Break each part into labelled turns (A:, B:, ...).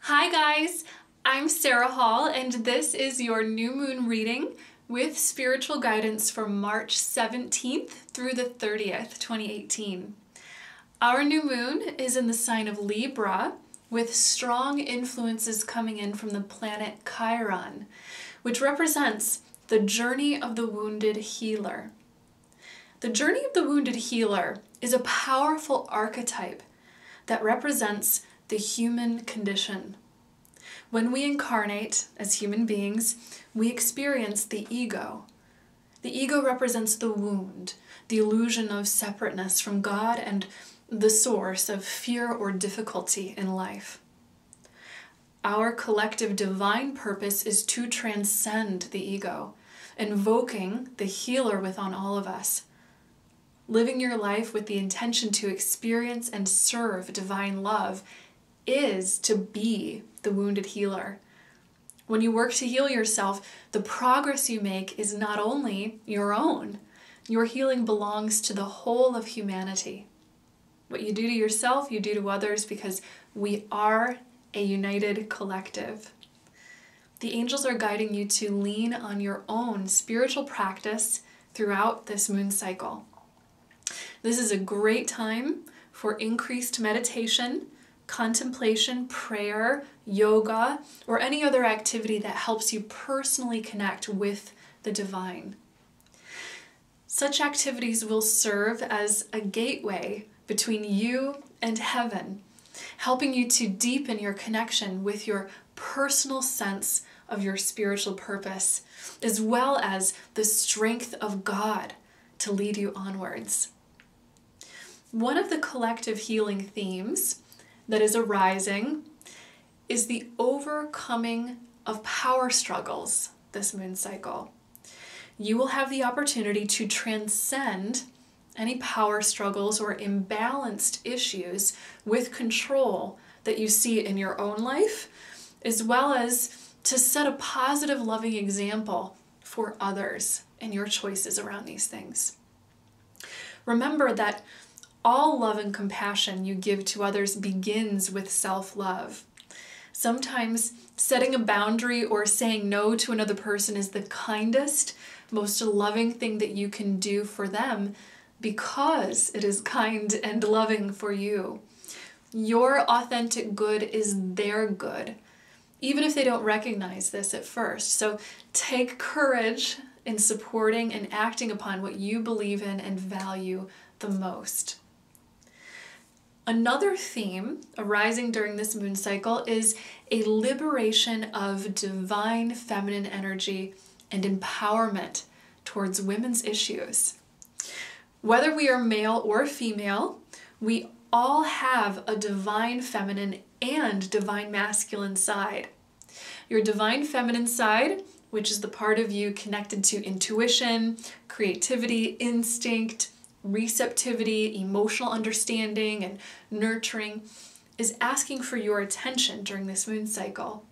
A: Hi guys, I'm Sarah Hall and this is your new moon reading with spiritual guidance for March 17th through the 30th, 2018. Our new moon is in the sign of Libra with strong influences coming in from the planet Chiron, which represents the journey of the wounded healer. The journey of the wounded healer is a powerful archetype that represents the human condition. When we incarnate as human beings, we experience the ego. The ego represents the wound, the illusion of separateness from God and the source of fear or difficulty in life. Our collective divine purpose is to transcend the ego, invoking the healer within all of us. Living your life with the intention to experience and serve divine love is to be the wounded healer. When you work to heal yourself, the progress you make is not only your own. Your healing belongs to the whole of humanity. What you do to yourself, you do to others because we are a united collective. The angels are guiding you to lean on your own spiritual practice throughout this moon cycle. This is a great time for increased meditation, contemplation, prayer, yoga, or any other activity that helps you personally connect with the divine. Such activities will serve as a gateway between you and heaven, helping you to deepen your connection with your personal sense of your spiritual purpose, as well as the strength of God to lead you onwards. One of the collective healing themes that is arising is the overcoming of power struggles this moon cycle. You will have the opportunity to transcend any power struggles or imbalanced issues with control that you see in your own life, as well as to set a positive, loving example for others in your choices around these things. Remember that all love and compassion you give to others begins with self-love. Sometimes setting a boundary or saying no to another person is the kindest, most loving thing that you can do for them because it is kind and loving for you. Your authentic good is their good, even if they don't recognize this at first. So take courage in supporting and acting upon what you believe in and value the most. Another theme arising during this moon cycle is a liberation of divine feminine energy and empowerment towards women's issues. Whether we are male or female, we all have a divine feminine and divine masculine side. Your divine feminine side, which is the part of you connected to intuition, creativity, instinct, receptivity, emotional understanding, and nurturing, is asking for your attention during this moon cycle.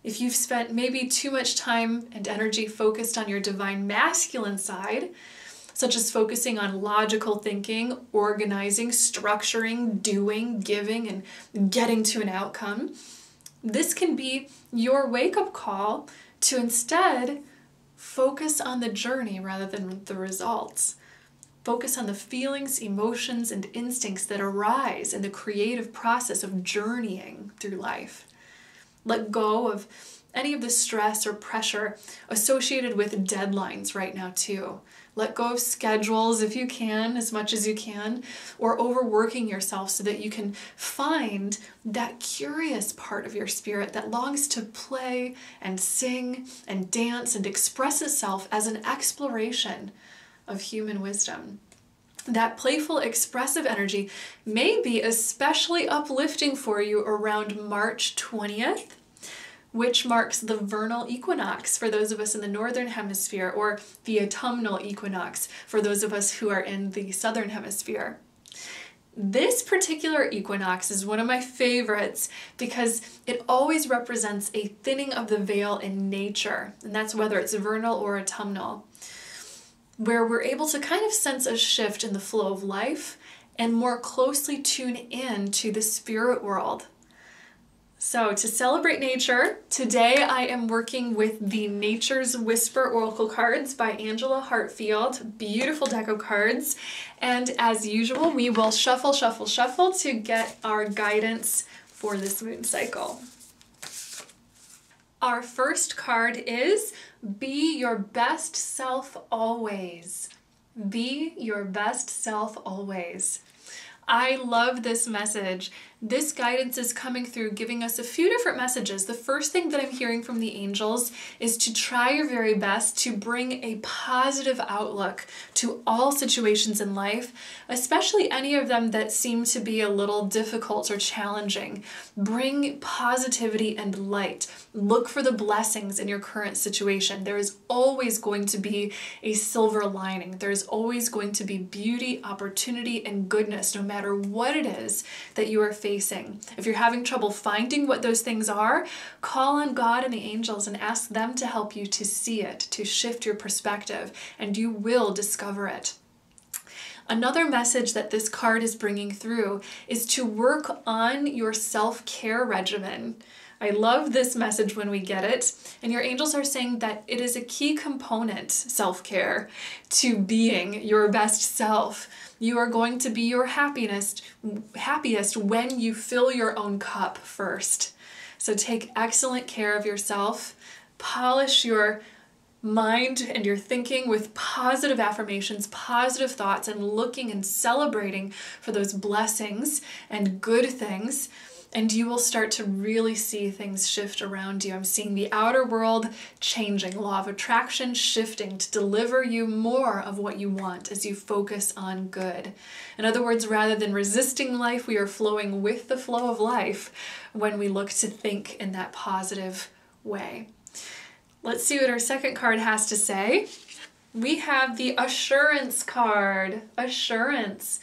A: If you've spent maybe too much time and energy focused on your divine masculine side, such as focusing on logical thinking, organizing, structuring, doing, giving, and getting to an outcome, this can be your wake-up call to instead focus on the journey rather than the results. Focus on the feelings, emotions, and instincts that arise in the creative process of journeying through life. Let go of any of the stress or pressure associated with deadlines right now too. Let go of schedules if you can, as much as you can, or overworking yourself so that you can find that curious part of your spirit that longs to play and sing and dance and express itself as an exploration of human wisdom. That playful, expressive energy may be especially uplifting for you around March 20th, which marks the vernal equinox for those of us in the northern hemisphere, or the autumnal equinox for those of us who are in the southern hemisphere. This particular equinox is one of my favorites because it always represents a thinning of the veil in nature, and that's whether it's vernal or autumnal, where we're able to kind of sense a shift in the flow of life and more closely tune in to the spirit world. So to celebrate nature, today I am working with the Nature's Whisper Oracle cards by Angela Hartfield. Beautiful deco cards. And as usual, we will shuffle, shuffle, shuffle to get our guidance for this moon cycle. Our first card is Be Your Best Self Always. Be your best self always. I love this message. This guidance is coming through giving us a few different messages. The first thing that I'm hearing from the angels is to try your very best to bring a positive outlook to all situations in life, especially any of them that seem to be a little difficult or challenging. Bring positivity and light. Look for the blessings in your current situation. There is always going to be a silver lining. There is always going to be beauty, opportunity, and goodness, no matter what it is that you are facing. If you're having trouble finding what those things are, call on God and the angels and ask them to help you to see it, to shift your perspective, and you will discover it. Another message that this card is bringing through is to work on your self-care regimen. I love this message when we get it, and your angels are saying that it is a key component, self-care, to being your best self. You are going to be your happiest when you fill your own cup first. So take excellent care of yourself, polish your mind and your thinking with positive affirmations, positive thoughts, and looking and celebrating for those blessings and good things. And you will start to really see things shift around you. I'm seeing the outer world changing, law of attraction shifting to deliver you more of what you want as you focus on good. In other words, rather than resisting life, we are flowing with the flow of life when we look to think in that positive way. Let's see what our second card has to say. We have the Assurance card. Assurance.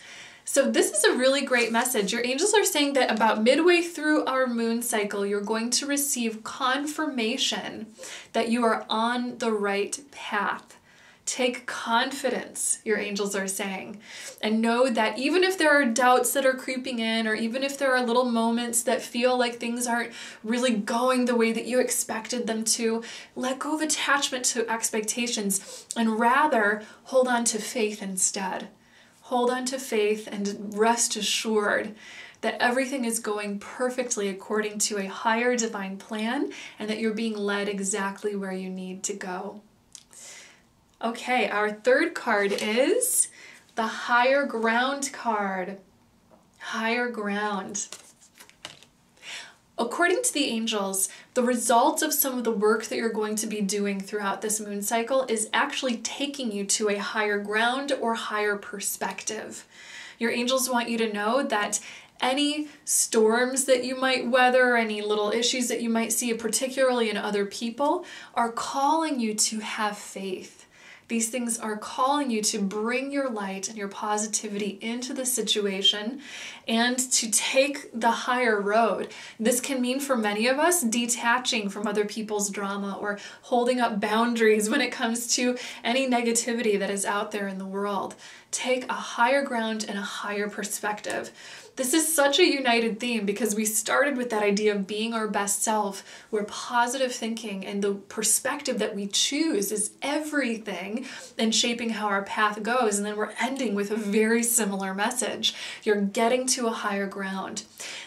A: So this is a really great message. Your angels are saying that about midway through our moon cycle, you're going to receive confirmation that you are on the right path. Take confidence, your angels are saying, and know that even if there are doubts that are creeping in, or even if there are little moments that feel like things aren't really going the way that you expected them to, let go of attachment to expectations and rather hold on to faith instead. Hold on to faith and rest assured that everything is going perfectly according to a higher divine plan and that you're being led exactly where you need to go. Okay, our third card is the Higher Ground card. Higher Ground. According to the angels, the result of some of the work that you're going to be doing throughout this moon cycle is actually taking you to a higher ground or higher perspective. Your angels want you to know that any storms that you might weather, any little issues that you might see, particularly in other people, are calling you to have faith. These things are calling you to bring your light and your positivity into the situation and to take the higher road. This can mean for many of us detaching from other people's drama or holding up boundaries when it comes to any negativity that is out there in the world. Take a higher ground and a higher perspective. This is such a united theme because we started with that idea of being our best self, where positive thinking and the perspective that we choose is everything and shaping how our path goes. And then we're ending with a very similar message. You're getting to a higher ground.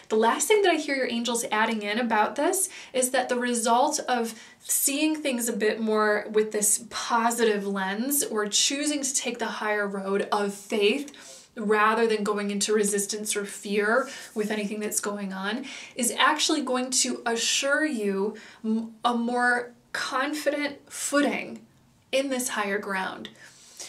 A: The last thing that I hear your angels adding in about this is that the result of seeing things a bit more with this positive lens or choosing to take the higher road of faith rather than going into resistance or fear with anything that's going on is actually going to assure you a more confident footing in this higher ground.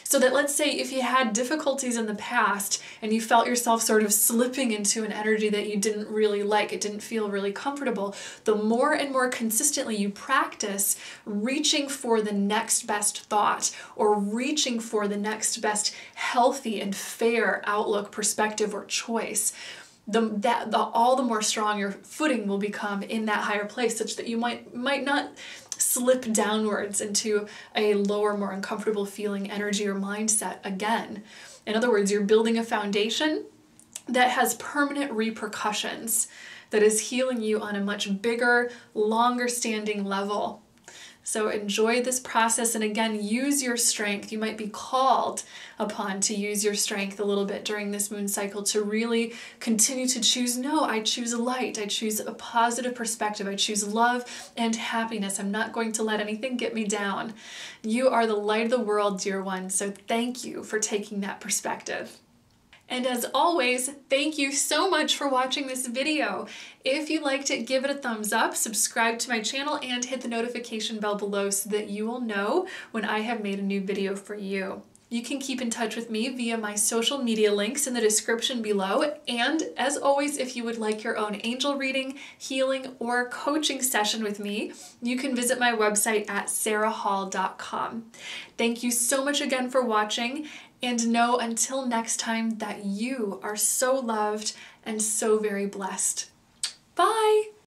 A: So that, let's say, if you had difficulties in the past and you felt yourself sort of slipping into an energy that you didn't really like, it didn't feel really comfortable, the more and more consistently you practice reaching for the next best thought or reaching for the next best healthy and fair outlook, perspective, or choice, all the more strong your footing will become in that higher place, such that you might not slip downwards into a lower, more uncomfortable feeling energy or mindset again. In other words, you're building a foundation that has permanent repercussions. that is healing you on a much bigger, longer standing level. So enjoy this process, and again, use your strength. You might be called upon to use your strength a little bit during this moon cycle to really continue to choose, no, I choose light, I choose a positive perspective, I choose love and happiness. I'm not going to let anything get me down. You are the light of the world, dear one, so thank you for taking that perspective. And as always, thank you so much for watching this video. If you liked it, give it a thumbs up, subscribe to my channel, and hit the notification bell below so that you will know when I have made a new video for you. You can keep in touch with me via my social media links in the description below. And as always, if you would like your own angel reading, healing, or coaching session with me, you can visit my website at sarahhall.com. Thank you so much again for watching, and know until next time that you are so loved and so very blessed. Bye!